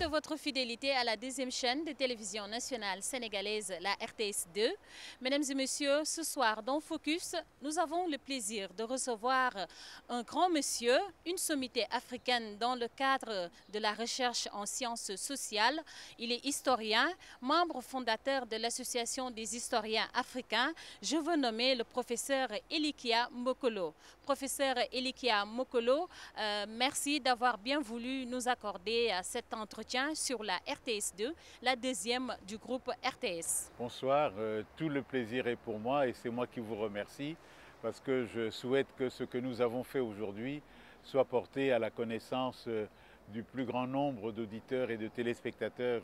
de votre fidélité à la deuxième chaîne de télévision nationale sénégalaise, la RTS2. Mesdames et messieurs, ce soir dans Focus, nous avons le plaisir de recevoir un grand monsieur, une sommité africaine dans le cadre de la recherche en sciences sociales. Il est historien, membre fondateur de l'Association des historiens africains. Je veux nommer le professeur Elikia Mokolo. Professeur Elikia Mokolo, merci d'avoir bien voulu nous accorder cet entretien sur la RTS2, la deuxième du groupe RTS. Bonsoir, tout le plaisir est pour moi et c'est moi qui vous remercie parce que je souhaite que ce que nous avons fait aujourd'hui soit porté à la connaissance du plus grand nombre d'auditeurs et de téléspectateurs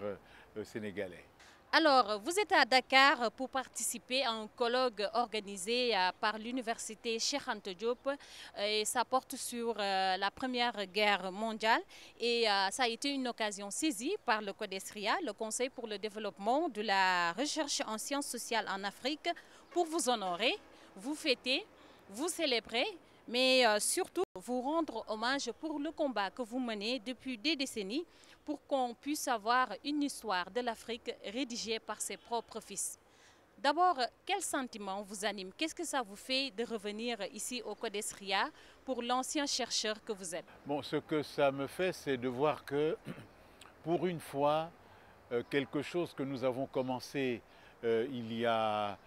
sénégalais. Alors, vous êtes à Dakar pour participer à un colloque organisé par l'université Cheikh Anta Diop et ça porte sur la Première Guerre mondiale et ça a été une occasion saisie par le CODESRIA, le Conseil pour le développement de la recherche en sciences sociales en Afrique, pour vous honorer, vous fêter, vous célébrer, mais surtout vous rendre hommage pour le combat que vous menez depuis des décennies pour qu'on puisse avoir une histoire de l'Afrique rédigée par ses propres fils. D'abord, quel sentiment vous anime? Qu'est-ce que ça vous fait de revenir ici au CODESRIA pour l'ancien chercheur que vous êtes? Bon, ce que ça me fait, c'est de voir que, pour une fois, quelque chose que nous avons commencé il y a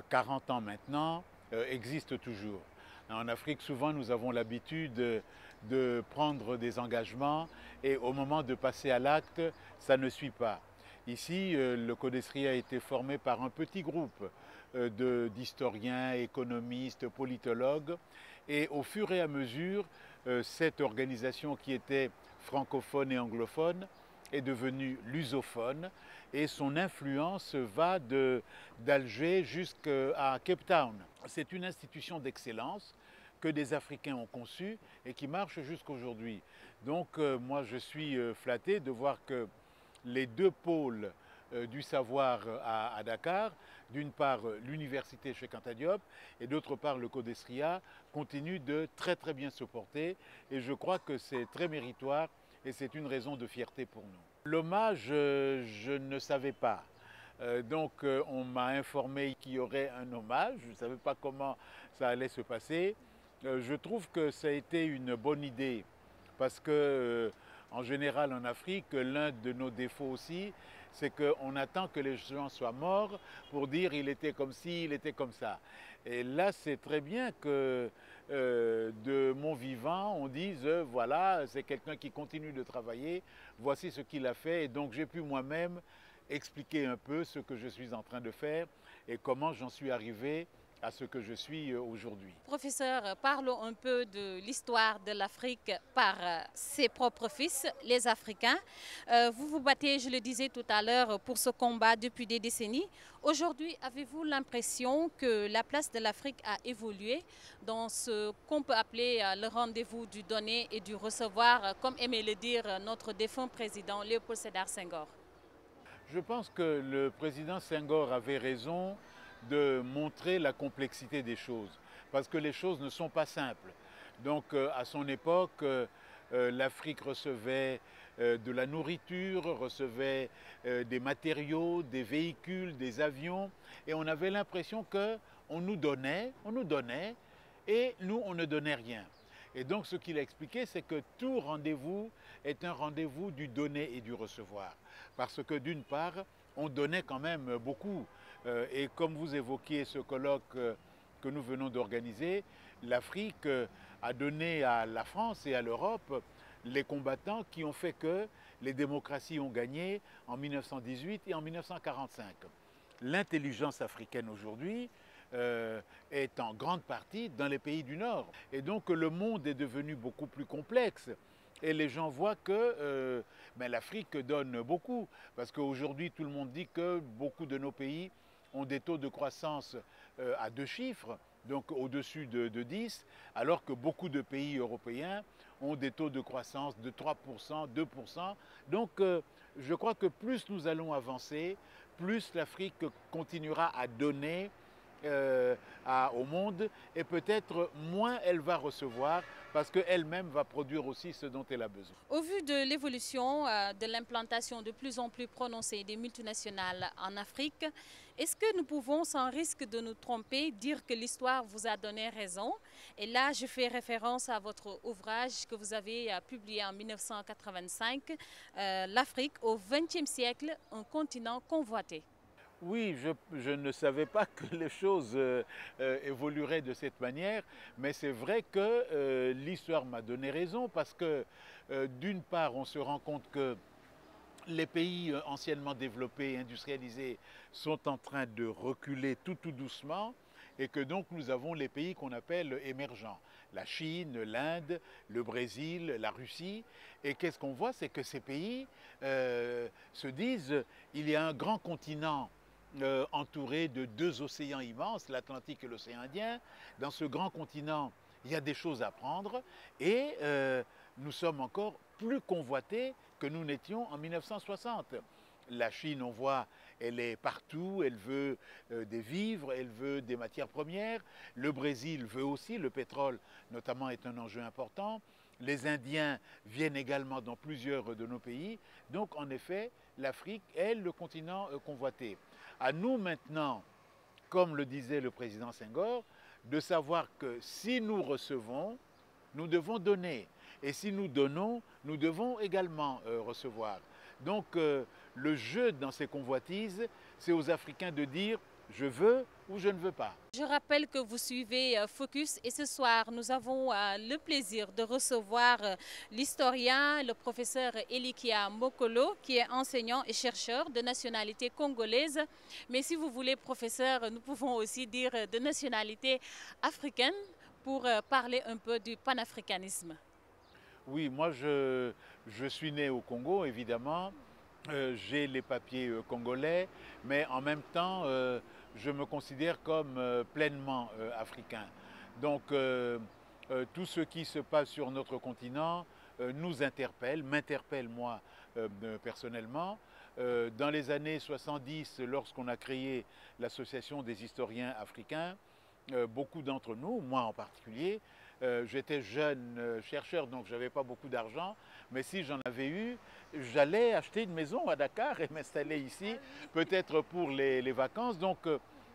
40 ans maintenant existe toujours. En Afrique, souvent, nous avons l'habitude de prendre des engagements et au moment de passer à l'acte, ça ne suit pas. Ici, le CODESRIA a été formé par un petit groupe d'historiens, économistes, politologues et au fur et à mesure, cette organisation qui était francophone et anglophone est devenue lusophone et son influence va d'Alger jusqu'à Cape Town. C'est une institution d'excellence que des Africains ont conçue et qui marche jusqu'aujourd'hui. Donc moi je suis flatté de voir que les deux pôles du savoir à Dakar, d'une part l'université Cheikh Anta Diop et d'autre part le CODESRIA, continuent de très bien se porter et je crois que c'est très méritoire et c'est une raison de fierté pour nous. L'hommage, je ne savais pas. Donc on m'a informé qu'il y aurait un hommage, je ne savais pas comment ça allait se passer. Je trouve que ça a été une bonne idée parce que en général en Afrique, l'un de nos défauts aussi, c'est qu'on attend que les gens soient morts pour dire il était comme ci, il était comme ça. Et là, c'est très bien que de mon vivant, on dise voilà, c'est quelqu'un qui continue de travailler, voici ce qu'il a fait. Et donc j'ai pu moi-même expliquer un peu ce que je suis en train de faire et comment j'en suis arrivé à ce que je suis aujourd'hui. Professeur, parlons un peu de l'histoire de l'Afrique par ses propres fils, les Africains. Vous vous battez, je le disais tout à l'heure, pour ce combat depuis des décennies. Aujourd'hui, avez-vous l'impression que la place de l'Afrique a évolué dans ce qu'on peut appeler le rendez-vous du donner et du recevoir, comme aimait le dire notre défunt président Léopold Sédar Senghor? Je pense que le président Senghor avait raison de montrer la complexité des choses, parce que les choses ne sont pas simples. Donc à son époque, l'Afrique recevait de la nourriture, recevait des matériaux, des véhicules, des avions, et on avait l'impression qu'on nous donnait, et nous, on ne donnait rien. Et donc ce qu'il a expliqué, c'est que tout rendez-vous est un rendez-vous du donner et du recevoir. Parce que d'une part, on donnait quand même beaucoup. Et comme vous évoquiez ce colloque que nous venons d'organiser, l'Afrique a donné à la France et à l'Europe les combattants qui ont fait que les démocraties ont gagné en 1918 et en 1945. L'intelligence africaine aujourd'hui est en grande partie dans les pays du Nord. Et donc le monde est devenu beaucoup plus complexe. Et les gens voient que l'Afrique donne beaucoup. Parce qu'aujourd'hui, tout le monde dit que beaucoup de nos pays ont des taux de croissance à 2 chiffres, donc au-dessus de 10, alors que beaucoup de pays européens ont des taux de croissance de 3%, 2%. Donc je crois que plus nous allons avancer, plus l'Afrique continuera à donner au monde, et peut-être moins elle va recevoir parce qu'elle-même va produire aussi ce dont elle a besoin. Au vu de l'évolution de l'implantation de plus en plus prononcée des multinationales en Afrique, est-ce que nous pouvons, sans risque de nous tromper, dire que l'histoire vous a donné raison? Et là, je fais référence à votre ouvrage que vous avez publié en 1985, L'Afrique au XXe siècle, un continent convoité. Oui, je ne savais pas que les choses évolueraient de cette manière, mais c'est vrai que l'histoire m'a donné raison parce que d'une part, on se rend compte que les pays anciennement développés, industrialisés, sont en train de reculer tout doucement et que donc nous avons les pays qu'on appelle émergents. La Chine, l'Inde, le Brésil, la Russie. Et qu'est-ce qu'on voit? C'est que ces pays se disent il y a un grand continent entouré de deux océans immenses, l'Atlantique et l'océan Indien. Dans ce grand continent, il y a des choses à prendre et nous sommes encore plus convoités que nous n'étions en 1960. La Chine, on voit, elle est partout, elle veut des vivres, elle veut des matières premières. Le Brésil veut aussi, le pétrole notamment est un enjeu important. Les Indiens viennent également dans plusieurs de nos pays. Donc en effet, l'Afrique est le continent convoité. À nous maintenant, comme le disait le président Senghor, de savoir que si nous recevons, nous devons donner. Et si nous donnons, nous devons également recevoir. Donc le jeu dans ces convoitises, c'est aux Africains de dire je veux ou je ne veux pas. Je rappelle que vous suivez Focus et ce soir, nous avons le plaisir de recevoir l'historien, le professeur Elikia Mokolo, qui est enseignant et chercheur de nationalité congolaise. Mais si vous voulez, professeur, nous pouvons aussi dire de nationalité africaine pour parler un peu du panafricanisme. Oui, moi je suis né au Congo, évidemment. J'ai les papiers congolais, mais en même temps, je me considère comme pleinement africain. Donc, tout ce qui se passe sur notre continent nous interpelle, m'interpelle moi personnellement. Dans les années 70, lorsqu'on a créé l'Association des historiens africains, beaucoup d'entre nous, moi en particulier, j'étais jeune chercheur, donc je n'avais pas beaucoup d'argent, mais si j'en avais eu, j'allais acheter une maison à Dakar et m'installer ici, peut-être pour les vacances. Donc,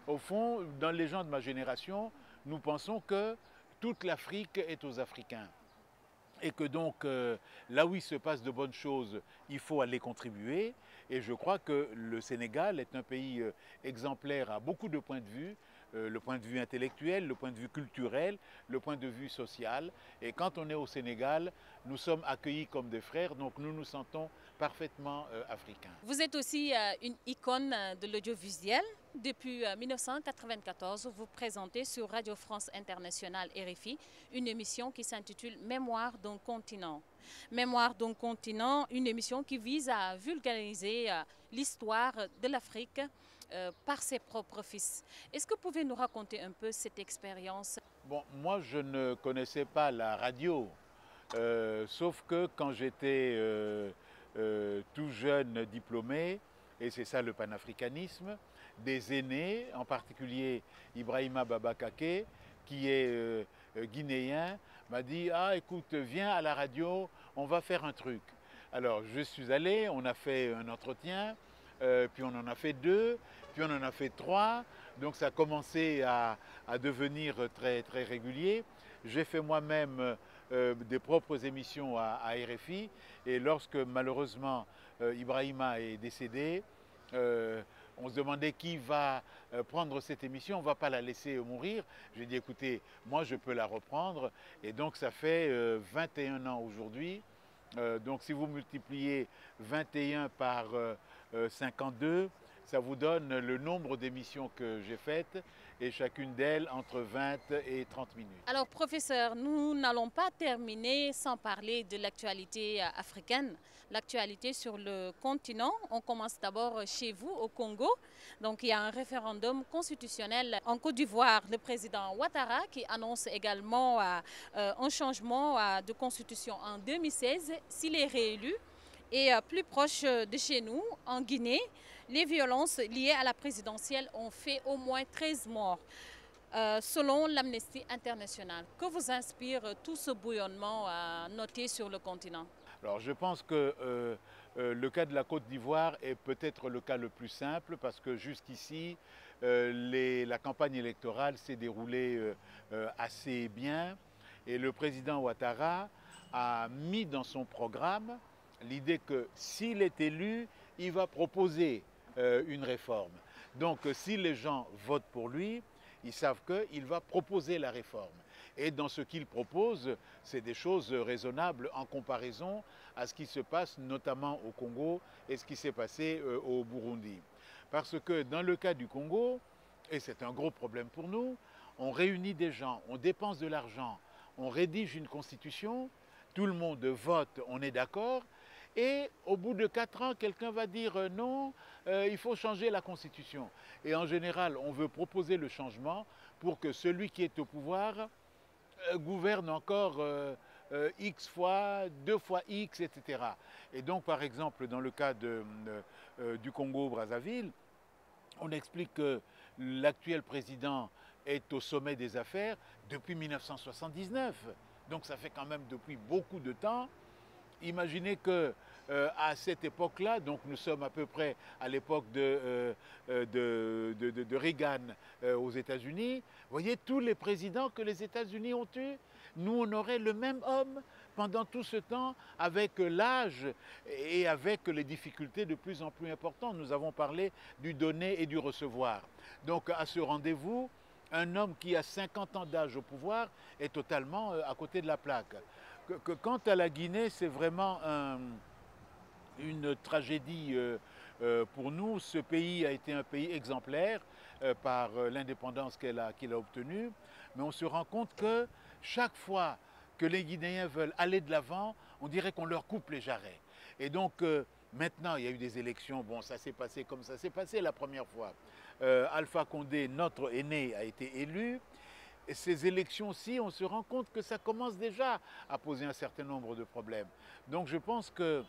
au fond, dans les gens de ma génération, nous pensons que toute l'Afrique est aux Africains. Et que donc, là où il se passe de bonnes choses, il faut aller contribuer. Et je crois que le Sénégal est un pays exemplaire à beaucoup de points de vue. Le point de vue intellectuel, le point de vue culturel, le point de vue social. Et quand on est au Sénégal, nous sommes accueillis comme des frères, donc nous nous sentons parfaitement africains. Vous êtes aussi une icône de l'audiovisuel. Depuis 1994, vous présentez sur Radio France Internationale RFI une émission qui s'intitule Mémoire d'un continent. Mémoire d'un continent, une émission qui vise à vulgariser l'histoire de l'Afrique par ses propres fils. Est-ce que vous pouvez nous raconter un peu cette expérience? Bon, moi je ne connaissais pas la radio, sauf que quand j'étais tout jeune diplômé, et c'est ça le panafricanisme, des aînés, en particulier Ibrahima Babakake, qui est guinéen, m'a dit « Ah écoute, viens à la radio, on va faire un truc ». Alors je suis allé, on a fait un entretien, puis on en a fait 2, puis on en a fait 3, donc ça a commencé à devenir très régulier. J'ai fait moi-même des propres émissions à RFI, et lorsque malheureusement Ibrahima est décédé, on se demandait qui va prendre cette émission, on ne va pas la laisser mourir. J'ai dit écoutez, moi je peux la reprendre, et donc ça fait 21 ans aujourd'hui. Donc si vous multipliez 21 par 52, ça vous donne le nombre d'émissions que j'ai faites, et chacune d'elles entre 20 et 30 minutes. Alors professeur, nous n'allons pas terminer sans parler de l'actualité africaine, l'actualité sur le continent. On commence d'abord chez vous au Congo. Donc il y a un référendum constitutionnel en Côte d'Ivoire, le président Ouattara qui annonce également un changement de constitution en 2016 s'il est réélu. Et plus proche de chez nous, en Guinée, les violences liées à la présidentielle ont fait au moins 13 morts. Selon l'Amnesty International. Que vous inspire tout ce bouillonnement noté sur le continent? Alors je pense que le cas de la Côte d'Ivoire est peut-être le cas le plus simple parce que jusqu'ici, la campagne électorale s'est déroulée assez bien et le président Ouattara a mis dans son programme l'idée que s'il est élu, il va proposer une réforme. Donc si les gens votent pour lui, ils savent qu'il va proposer la réforme. Et dans ce qu'il propose, c'est des choses raisonnables en comparaison à ce qui se passe notamment au Congo et ce qui s'est passé au Burundi. Parce que dans le cas du Congo, et c'est un gros problème pour nous, on réunit des gens, on dépense de l'argent, on rédige une constitution, tout le monde vote, on est d'accord, et au bout de 4 ans, quelqu'un va dire non, il faut changer la constitution. Et en général, on veut proposer le changement pour que celui qui est au pouvoir gouverne encore X fois, 2 fois X, etc. Et donc, par exemple, dans le cas du Congo-Brazzaville, on explique que l'actuel président est au sommet des affaires depuis 1979. Donc ça fait quand même depuis beaucoup de temps. Imaginez que à cette époque-là, donc nous sommes à peu près à l'époque de Reagan aux États-Unis, vous voyez tous les présidents que les États-Unis ont eus, nous on aurait le même homme pendant tout ce temps avec l'âge et avec les difficultés de plus en plus importantes. Nous avons parlé du donner et du recevoir. Donc à ce rendez-vous, un homme qui a 50 ans d'âge au pouvoir est totalement à côté de la plaque. Quant à la Guinée, c'est vraiment une tragédie pour nous. Ce pays a été un pays exemplaire par l'indépendance qu'il a obtenue. Mais on se rend compte que chaque fois que les Guinéens veulent aller de l'avant, on dirait qu'on leur coupe les jarrets. Et donc maintenant, il y a eu des élections. Bon, ça s'est passé comme ça s'est passé la première fois. Alpha Condé, notre aîné, a été élu. Et ces élections-ci, on se rend compte que ça commence déjà à poser un certain nombre de problèmes. Donc je pense que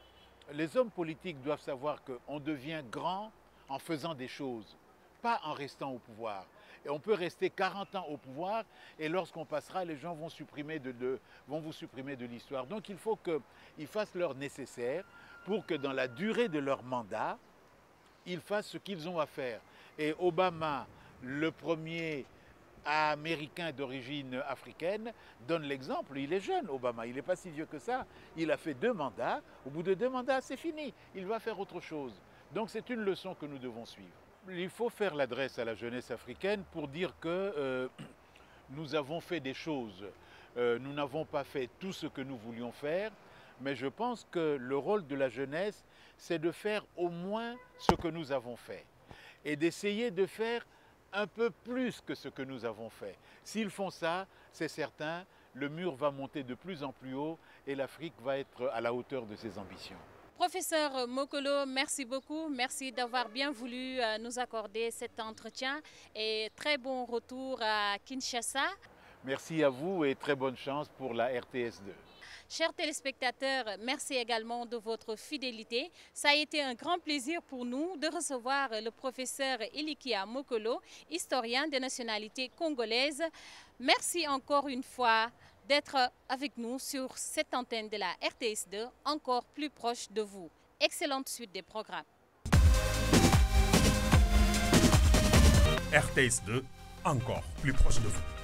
les hommes politiques doivent savoir qu'on devient grand en faisant des choses, pas en restant au pouvoir. Et on peut rester 40 ans au pouvoir et lorsqu'on passera, les gens vont vous supprimer de l'histoire. Donc il faut qu'ils fassent leur nécessaire pour que dans la durée de leur mandat, ils fassent ce qu'ils ont à faire. Et Obama, le premier américain d'origine africaine, donne l'exemple. Il est jeune, Obama, il n'est pas si vieux que ça. Il a fait 2 mandats. Au bout de 2 mandats, c'est fini. Il va faire autre chose. Donc c'est une leçon que nous devons suivre. Il faut faire l'adresse à la jeunesse africaine pour dire que nous avons fait des choses. Nous n'avons pas fait tout ce que nous voulions faire, mais je pense que le rôle de la jeunesse, c'est de faire au moins ce que nous avons fait et d'essayer de faire un peu plus que ce que nous avons fait. S'ils font ça, c'est certain, le mur va monter de plus en plus haut et l'Afrique va être à la hauteur de ses ambitions. Professeur Mokolo, merci beaucoup. Merci d'avoir bien voulu nous accorder cet entretien et très bon retour à Kinshasa. Merci à vous et très bonne chance pour la RTS2. Chers téléspectateurs, merci également de votre fidélité. Ça a été un grand plaisir pour nous de recevoir le professeur Elikia Mokolo, historien des nationalités congolaises. Merci encore une fois d'être avec nous sur cette antenne de la RTS2, encore plus proche de vous. Excellente suite des programmes. RTS2, encore plus proche de vous.